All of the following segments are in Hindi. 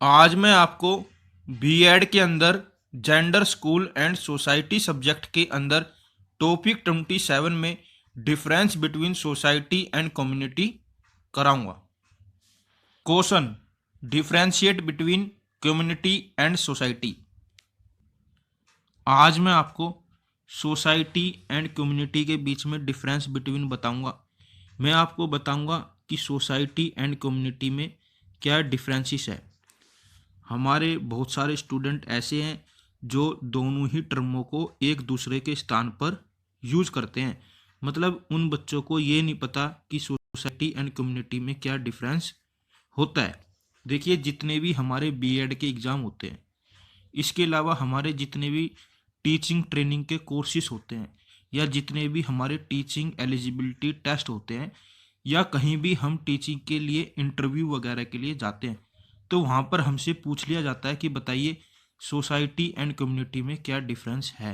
आज मैं आपको बीएड के अंदर gender school and society subject के अंदर टॉपिक 27 में difference between society and community कराऊंगा। Question, differentiate between community and society. आज मैं आपको सोसाइटी एंड कम्युनिटी के बीच में डिफरेंस बिटवीन बताऊंगा। मैं आपको बताऊंगा कि सोसाइटी एंड कम्युनिटी में क्या डिफरेंसेस है। हमारे बहुत सारे स्टूडेंट ऐसे हैं जो दोनों ही टर्मों को एक दूसरे के स्थान पर यूज करते हैं। मतलब उन बच्चों को ये नहीं पता कि सोसाइटी एंड कम्युनिटी में क्या डिफरेंस होता है। देखिए, जितने भी हमारे बीएड के एग्ज़ाम होते हैं, इसके अलावा हमारे जितने भी टीचिंग ट्रेनिंग के कोर्सेज होते हैं, या जितने भी हमारे टीचिंग एलिजिबिलिटी टेस्ट होते हैं, या कहीं भी हम टीचिंग के लिए इंटरव्यू वगैरह के लिए जाते हैं, तो वहाँ पर हमसे पूछ लिया जाता है कि बताइए सोसाइटी एंड कम्युनिटी में क्या डिफरेंस है।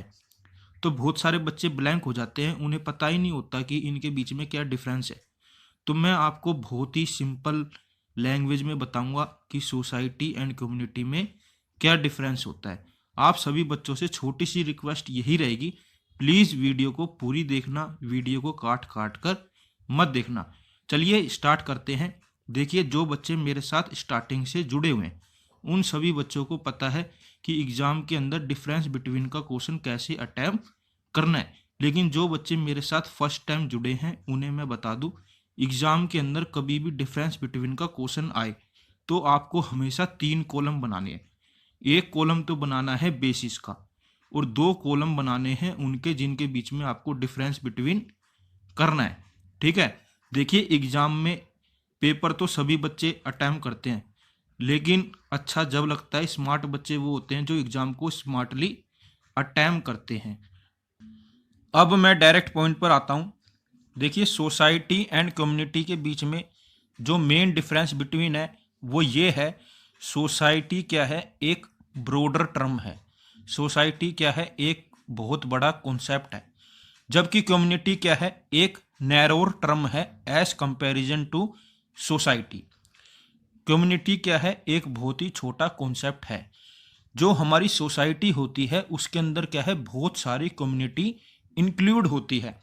तो बहुत सारे बच्चे ब्लैंक हो जाते हैं, उन्हें पता ही नहीं होता कि इनके बीच में क्या डिफरेंस है। तो मैं आपको बहुत ही सिंपल लैंग्वेज में बताऊंगा कि सोसाइटी एंड कम्युनिटी में क्या डिफरेंस होता है। आप सभी बच्चों से छोटी सी रिक्वेस्ट यही रहेगी, प्लीज़ वीडियो को पूरी देखना, वीडियो को काट काट कर मत देखना। चलिए स्टार्ट करते हैं। देखिए, जो बच्चे मेरे साथ स्टार्टिंग से जुड़े हुए हैं उन सभी बच्चों को पता है कि एग्ज़ाम के अंदर डिफरेंस बिटवीन का क्वेश्चन कैसे अटैम्प्ट करना है। लेकिन जो बच्चे मेरे साथ फर्स्ट टाइम जुड़े हैं उन्हें मैं बता दूं, एग्ज़ाम के अंदर कभी भी डिफरेंस बिटवीन का क्वेश्चन आए तो आपको हमेशा 3 कॉलम बनाने हैं। एक कॉलम तो बनाना है बेसिस का, और 2 कॉलम बनाने हैं उनके जिनके बीच में आपको डिफरेंस बिटवीन करना है। ठीक है। देखिए, एग्ज़ाम में पेपर तो सभी बच्चे अटैम्प्ट करते हैं, लेकिन अच्छा जब लगता है स्मार्ट बच्चे वो होते हैं जो एग्ज़ाम को स्मार्टली अटैम्प्ट करते हैं। अब मैं डायरेक्ट पॉइंट पर आता हूँ। देखिए, सोसाइटी एंड कम्युनिटी के बीच में जो मेन डिफरेंस बिटवीन है वो ये है, सोसाइटी क्या है, एक ब्रॉडर टर्म है। सोसाइटी क्या है, एक बहुत बड़ा कॉन्सेप्ट है। जबकि कम्युनिटी क्या है, एक नैरोर टर्म है as comparison to society. Community क्या है, एक बहुत ही छोटा कॉन्सेप्ट है। जो हमारी सोसाइटी होती है उसके अंदर क्या है, बहुत सारी कम्युनिटी इंक्लूड होती है।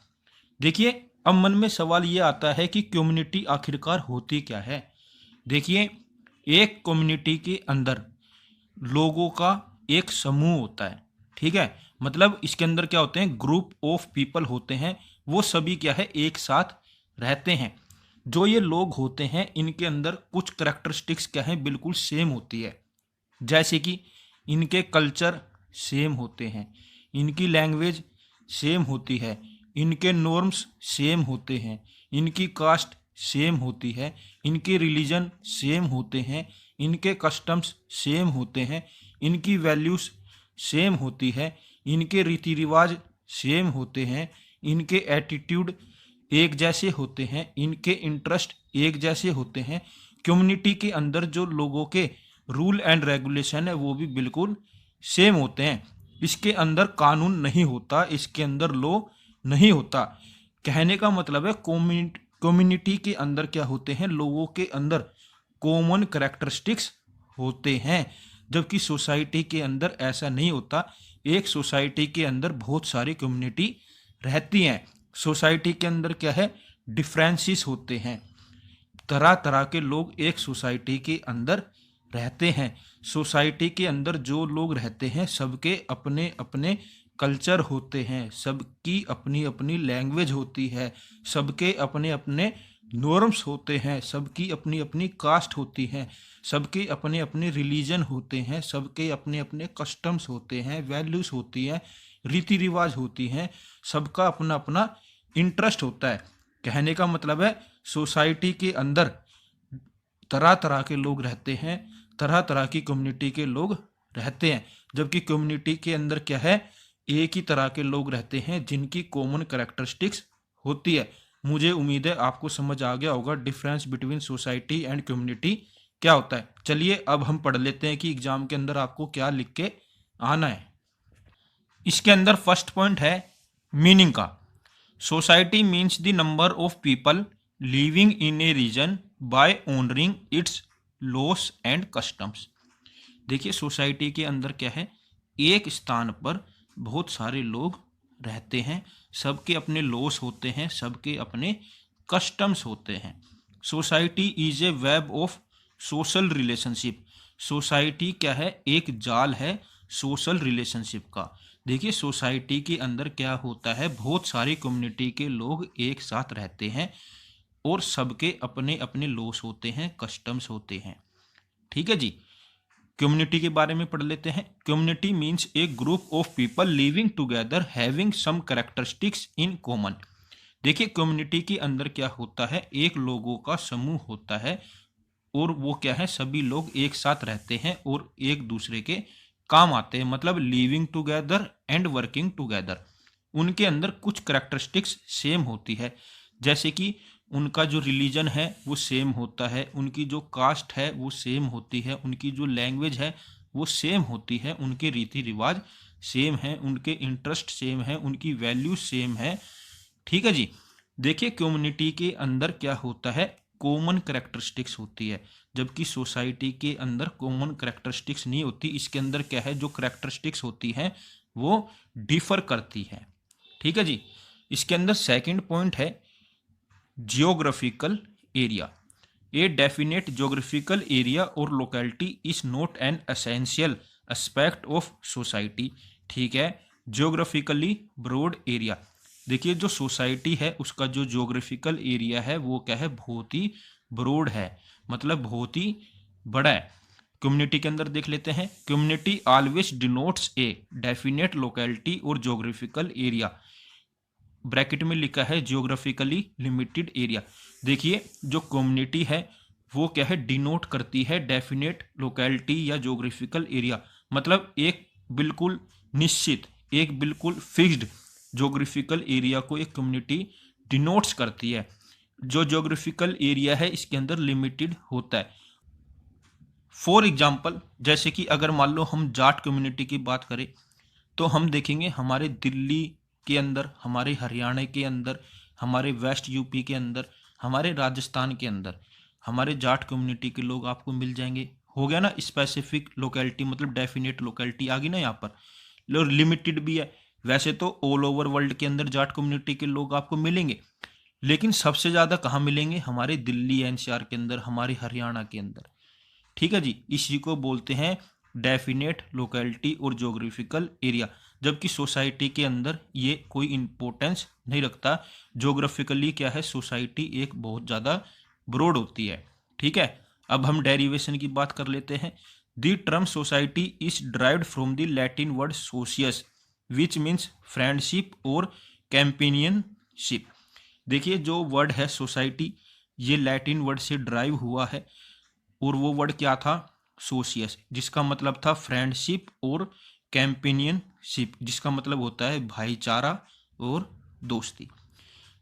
देखिए, अब मन में सवाल ये आता है कि कम्युनिटी आखिरकार होती क्या है। देखिए, एक कम्युनिटी के अंदर लोगों का एक समूह होता है। ठीक है। मतलब इसके अंदर क्या होते हैं, ग्रुप ऑफ पीपल होते हैं। वो सभी क्या है, एक साथ रहते हैं। जो ये लोग होते हैं इनके अंदर कुछ करेक्टरिस्टिक्स क्या है, बिल्कुल सेम होती है। जैसे कि इनके कल्चर सेम होते हैं, इनकी लैंग्वेज सेम होती है, इनके नॉर्म्स सेम होते हैं, इनकी कास्ट सेम होती है, इनके रिलीजन सेम होते हैं, इनके कस्टम्स सेम होते हैं, इनकी वैल्यूज सेम होती है, इनके रीति रिवाज सेम होते हैं, इनके एटीट्यूड एक जैसे होते हैं, इनके इंटरेस्ट एक जैसे होते हैं। कम्युनिटी के अंदर जो लोगों के रूल एंड रेगुलेशन है वो भी बिल्कुल सेम होते हैं। इसके अंदर कानून नहीं होता, इसके अंदर लॉ नहीं होता। कहने का मतलब है कम्युनिटी के अंदर क्या होते हैं, लोगों के अंदर कॉमन करेक्टरिस्टिक्स होते हैं। जबकि सोसाइटी के अंदर ऐसा नहीं होता। एक सोसाइटी के अंदर बहुत सारी कम्युनिटी रहती हैं। सोसाइटी के अंदर क्या है, डिफरेंसेस होते हैं। तरह तरह के लोग एक सोसाइटी के अंदर रहते हैं। सोसाइटी के अंदर जो लोग रहते हैं सबके अपने अपने कल्चर होते हैं, सबकी अपनी अपनी लैंग्वेज होती है, सबके अपने अपने नॉर्म्स होते हैं, सबकी अपनी अपनी कास्ट होती है, सबके अपने अपने रिलीजन होते हैं, सबके अपने अपने कस्टम्स होते हैं, वैल्यूज होती हैं, रीति रिवाज होती हैं, सबका अपना अपना इंटरेस्ट होता है। कहने का मतलब है सोसाइटी के अंदर तरह तरह के लोग रहते हैं, तरह तरह की कम्युनिटी के लोग रहते हैं। जबकि कम्युनिटी के अंदर क्या है, एक ही तरह के लोग रहते हैं जिनकी कॉमन कैरेक्टरिस्टिक्स होती है। मुझे उम्मीद है आपको समझ आ गया होगा difference between society and community क्या होता है। चलिए अब हम पढ़ लेते हैं कि एग्जाम के अंदर आपको क्या लिख के आना है। इसके अंदर फर्स्ट पॉइंट है मीनिंग का। Society means the number of people living in a region by honouring its laws and customs. देखिए सोसाइटी के अंदर क्या है, एक स्थान पर बहुत सारे लोग रहते हैं, सबके अपने लॉस होते हैं, सबके अपने कस्टम्स होते हैं। Society is A web of social relationship. Society क्या है, एक जाल है सोशल रिलेशनशिप का। देखिए सोसाइटी के अंदर क्या होता है, बहुत सारी कम्युनिटी के लोग एक साथ रहते हैं और सबके अपने अपने लॉस होते हैं, कस्टम्स होते हैं। ठीक है जी। कम्युनिटी के बारे में पढ़ लेते हैं। Community means a group of people living together having some characteristics in common. देखिए कम्युनिटी के अंदर क्या होता है, एक लोगों का समूह होता है और वो क्या है, सभी लोग एक साथ रहते हैं और एक दूसरे के काम आते हैं, मतलब living together and working together. उनके अंदर कुछ कैरेक्टरिस्टिक्स सेम होती है, जैसे कि उनका जो रिलीजन है वो सेम होता है, उनकी जो कास्ट है वो सेम होती है, उनकी जो लैंग्वेज है वो सेम होती है, उनके रीति रिवाज सेम है, उनके इंटरेस्ट सेम है, उनकी वैल्यू सेम है। ठीक है जी। देखिए कम्युनिटी के अंदर क्या होता है, कॉमन कैरेक्टरिस्टिक्स होती है, जबकि सोसाइटी के अंदर कॉमन कैरेक्टरिस्टिक्स नहीं होती। इसके अंदर क्या है, जो कैरेक्टरिस्टिक्स होती है वो डिफर करती है। ठीक है जी। इसके अंदर सेकंड पॉइंट है geographical area. A definite geographical area और locality is not an essential aspect of society. ठीक है, जियोग्राफिकली ब्रॉड एरिया। देखिए जो सोसाइटी है उसका जो जियोग्राफिकल एरिया है वो क्या है, बहुत ही ब्रॉड है, मतलब बहुत ही बड़ा है। कम्युनिटी के अंदर देख लेते हैं। Community always denotes a definite locality और जियोग्राफिकल एरिया। ब्रैकेट में लिखा है जियोग्राफिकली लिमिटेड एरिया। देखिए जो कम्युनिटी है वो क्या है, डिनोट करती है डेफिनेट लोकेलिटी या जियोग्राफिकल एरिया, मतलब एक बिल्कुल निश्चित, एक बिल्कुल फिक्स्ड जियोग्राफिकल एरिया को एक कम्युनिटी डिनोट्स करती है। जो जियोग्राफिकल एरिया है इसके अंदर लिमिटेड होता है। फॉर एग्जाम्पल, जैसे कि अगर मान लो हम जाट कम्युनिटी की बात करें तो हम देखेंगे हमारे दिल्ली के अंदर, हमारे हरियाणा के अंदर, हमारे वेस्ट यूपी के अंदर, हमारे राजस्थान के अंदर हमारे जाट कम्युनिटी के लोग आपको मिल जाएंगे। हो गया ना स्पेसिफिक लोकेलिटी, मतलब डेफिनेट लोकेलिटी आ गई ना यहाँ पर। लिमिटेड भी है, वैसे तो ऑल ओवर वर्ल्ड के अंदर जाट कम्युनिटी के लोग आपको मिलेंगे, लेकिन सबसे ज़्यादा कहाँ मिलेंगे, हमारे दिल्ली एनसीआर के अंदर, हमारे हरियाणा के अंदर। ठीक है जी। इसी को बोलते हैं डेफिनेट लोकेलिटी और ज्योग्राफिकल एरिया, जबकि सोसाइटी के अंदर ये कोई इंपॉर्टेंस नहीं रखता। ज्योग्राफिकली क्या है, सोसाइटी एक बहुत ज़्यादा ब्रॉड होती है। ठीक है। अब हम डेरिवेशन की बात कर लेते हैं। The term society is derived from the Latin word socius which means friendship और कैंपेनियनशिप। देखिए जो वर्ड है सोसाइटी, ये लैटिन वर्ड से ड्राइव हुआ है और वो वर्ड क्या था, सोशियस, जिसका मतलब था फ्रेंडशिप, और कैंपेनियनशिप जिसका मतलब होता है भाईचारा और दोस्ती।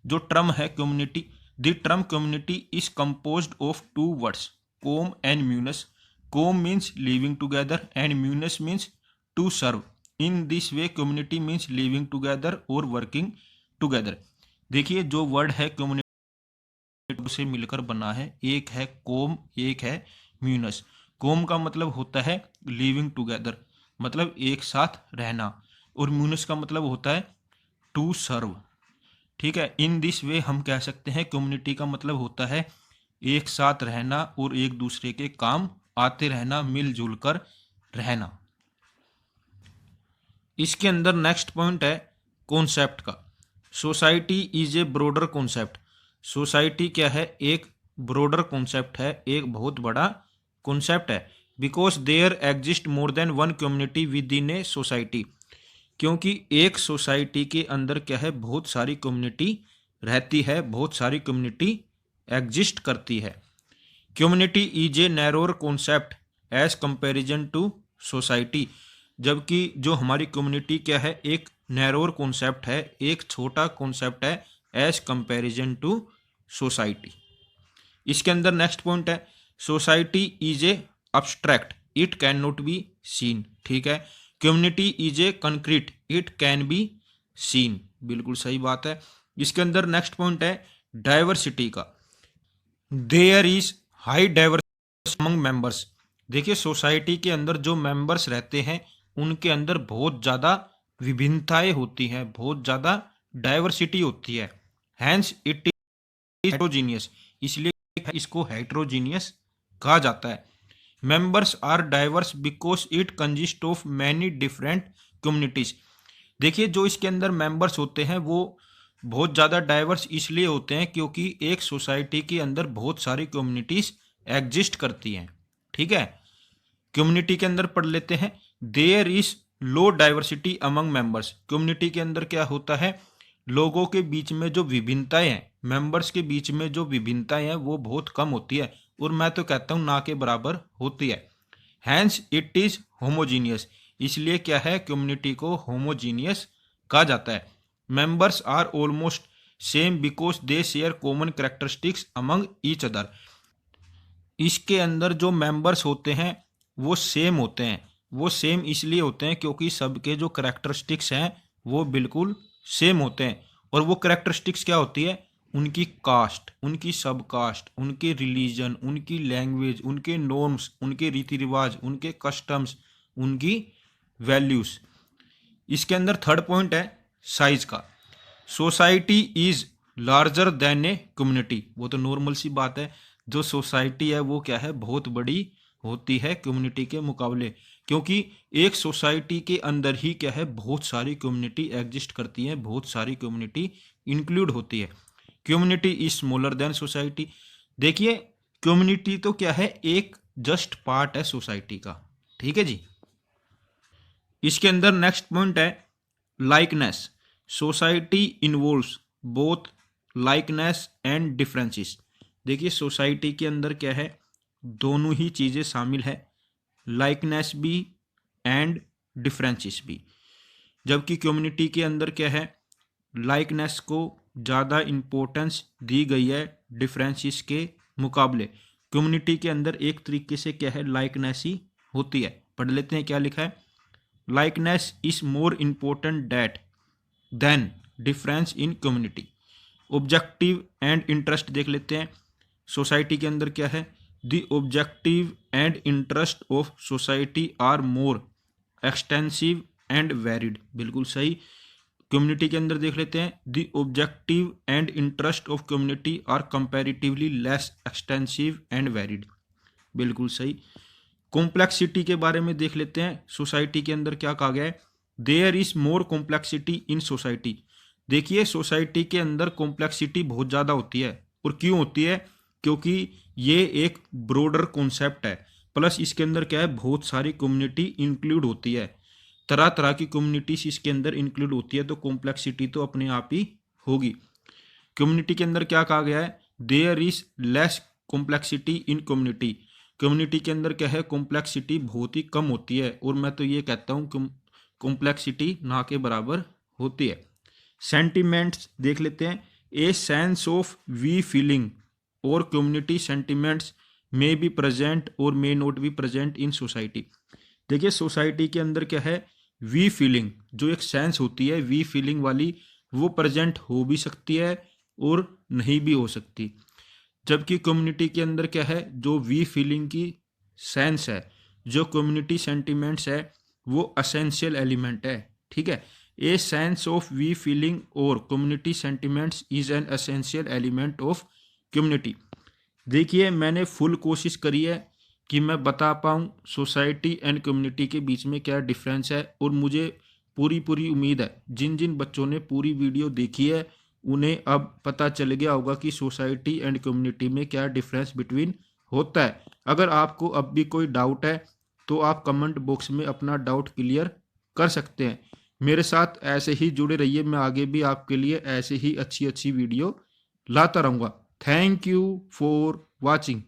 जो टर्म है community, the term community is composed of two words, com and munus. Com means living together and munus means to serve. In this way community means living together और वर्किंग टुगेदर। देखिए जो वर्ड है कम्युनिटी से मिलकर बना है, एक है कोम, एक है म्यूनस। कोम का मतलब होता है लिविंग टुगेदर, मतलब एक साथ रहना, और म्यूनस का मतलब होता है टू सर्व। ठीक है। इन दिस वे हम कह सकते हैं कम्युनिटी का मतलब होता है एक साथ रहना और एक दूसरे के काम आते रहना, मिलजुल कर रहना। इसके अंदर नेक्स्ट पॉइंट है कॉन्सेप्ट का। Society is A broader concept. Society क्या है, एक ब्रॉडर कॉन्सेप्ट है, एक बहुत बड़ा कॉन्सेप्ट है। Because there exist more than one community within a society. क्योंकि एक सोसाइटी के अंदर क्या है, बहुत सारी कम्युनिटी रहती है, बहुत सारी कम्युनिटी एग्जिस्ट करती है। Community is a narrower concept as comparison to society. जबकि जो हमारी कम्युनिटी क्या है, एक नैरोर कॉन्सेप्ट है, एक छोटा कॉन्सेप्ट है एज कंपेरिजन टू सोसाइटी। इसके अंदर नेक्स्ट पॉइंट है society is a abstract, it can not be seen. ठीक है। Community is a concrete, it can be seen. बिल्कुल सही बात है। इसके अंदर नेक्स्ट पॉइंट है डाइवर्सिटी का। There is high diversity among members, देखिए सोसाइटी के अंदर जो मेंबर्स रहते हैं उनके अंदर बहुत ज़्यादा विभिन्नताएं होती हैं, बहुत ज़्यादा डाइवर्सिटी होती है। हैंस इट इज हेट्रोजीनियस, इसलिए इसको हेट्रोजीनियस कहा जाता है। Members are diverse because it consist of many different communities. देखिए जो इसके अंदर मेंबर्स होते हैं वो बहुत ज़्यादा डाइवर्स इसलिए होते हैं क्योंकि एक सोसाइटी के अंदर बहुत सारी कम्युनिटीज एग्जिस्ट करती हैं। ठीक है, कम्युनिटी के अंदर पढ़ लेते हैं। There is low diversity among members. Community के अंदर क्या होता है, लोगों के बीच में जो विभिन्नताएं हैं, मेंबर्स के बीच में जो विभिन्नताएं हैं वो बहुत कम होती है, और मैं तो कहता हूँ ना के बराबर होती है। हैंस इट इज होमोजीनियस, इसलिए क्या है, कम्युनिटी को होमोजीनियस कहा जाता है। Members are almost same because they share common characteristics among each other. इसके अंदर जो मेंबर्स होते हैं वो सेम होते हैं। वो सेम इसलिए होते हैं क्योंकि सबके जो करैक्टरिस्टिक्स हैं वो बिल्कुल सेम होते हैं। और वो करैक्टरिस्टिक्स क्या होती है, उनकी कास्ट, उनकी सब कास्ट, उनके रिलीजन, उनकी लैंग्वेज, उनके नॉर्म्स, उनके रीति रिवाज, उनके कस्टम्स, उनकी वैल्यूज। इसके अंदर थर्ड पॉइंट है साइज का। Society is larger than a community. वो तो नॉर्मल सी बात है, जो सोसाइटी है वो क्या है, बहुत बड़ी होती है कम्युनिटी के मुकाबले, क्योंकि एक सोसाइटी के अंदर ही क्या है, बहुत सारी कम्युनिटी एग्जिस्ट करती हैं, बहुत सारी कम्युनिटी इंक्लूड होती है। Community is smaller than society. देखिए कम्युनिटी तो क्या है, एक जस्ट पार्ट है सोसाइटी का। ठीक है जी। इसके अंदर नेक्स्ट पॉइंट है likeness. Society involves both likeness and differences. देखिए सोसाइटी के अंदर क्या है, दोनों ही चीज़ें शामिल है, लाइकनेस भी एंड डिफरेंसेस भी। जबकि कम्युनिटी के अंदर क्या है, लाइकनेस को ज़्यादा इम्पोर्टेंस दी गई है डिफरेंसेस के मुकाबले। कम्युनिटी के अंदर एक तरीके से क्या है, लाइकनेस ही होती है। पढ़ लेते हैं क्या लिखा है, likeness is more important that than difference in community. Objective and interest देख लेते हैं। सोसाइटी के अंदर क्या है, the objective and interest of society are more extensive and varied. बिल्कुल सही। कम्युनिटी के अंदर देख लेते हैं, the objective and interest of community are comparatively less extensive and varied. बिल्कुल सही। कॉम्प्लेक्सिटी के बारे में देख लेते हैं। सोसाइटी के अंदर क्या कहा गया है, there is more complexity in society. देखिए सोसाइटी के अंदर कॉम्प्लेक्सिटी बहुत ज़्यादा होती है। और क्यों होती है, क्योंकि ये एक ब्रॉडर कॉन्सेप्ट है, प्लस इसके अंदर क्या है, बहुत सारी कम्युनिटी इंक्लूड होती है, तरह तरह की कम्युनिटीज इसके अंदर इंक्लूड होती है, तो कॉम्प्लेक्सिटी तो अपने आप ही होगी। कम्युनिटी के अंदर क्या कहा गया है, there is less complexity in community. Community के अंदर क्या है, कॉम्प्लेक्सिटी बहुत ही कम होती है, और मैं तो ये कहता हूँ कॉम्प्लेक्सिटी ना के बराबर होती है। सेंटिमेंट्स देख लेते हैं। A sense of we feeling और community sentiments may be present और may not be present in society. देखिए सोसाइटी के अंदर क्या है, वी फीलिंग जो एक सेंस होती है वी फीलिंग वाली, वो प्रेजेंट हो भी सकती है और नहीं भी हो सकती। जबकि कम्युनिटी के अंदर क्या है, जो वी फीलिंग की सेंस है, जो कम्युनिटी सेंटिमेंट्स है, वो असेंशियल एलिमेंट है। ठीक है, a sense of we feeling और community sentiments is an essential element of community. देखिए मैंने फुल कोशिश करी है कि मैं बता पाऊँ सोसाइटी एंड कम्युनिटी के बीच में क्या डिफरेंस है, और मुझे पूरी उम्मीद है जिन जिन बच्चों ने पूरी वीडियो देखी है उन्हें अब पता चल गया होगा कि सोसाइटी एंड कम्युनिटी में क्या डिफरेंस बिटवीन होता है। अगर आपको अब भी कोई डाउट है तो आप कमेंट बॉक्स में अपना डाउट क्लियर कर सकते हैं। मेरे साथ ऐसे ही जुड़े रहिए, मैं आगे भी आपके लिए ऐसे ही अच्छी वीडियो लाता रहूँगा। Thank you for watching.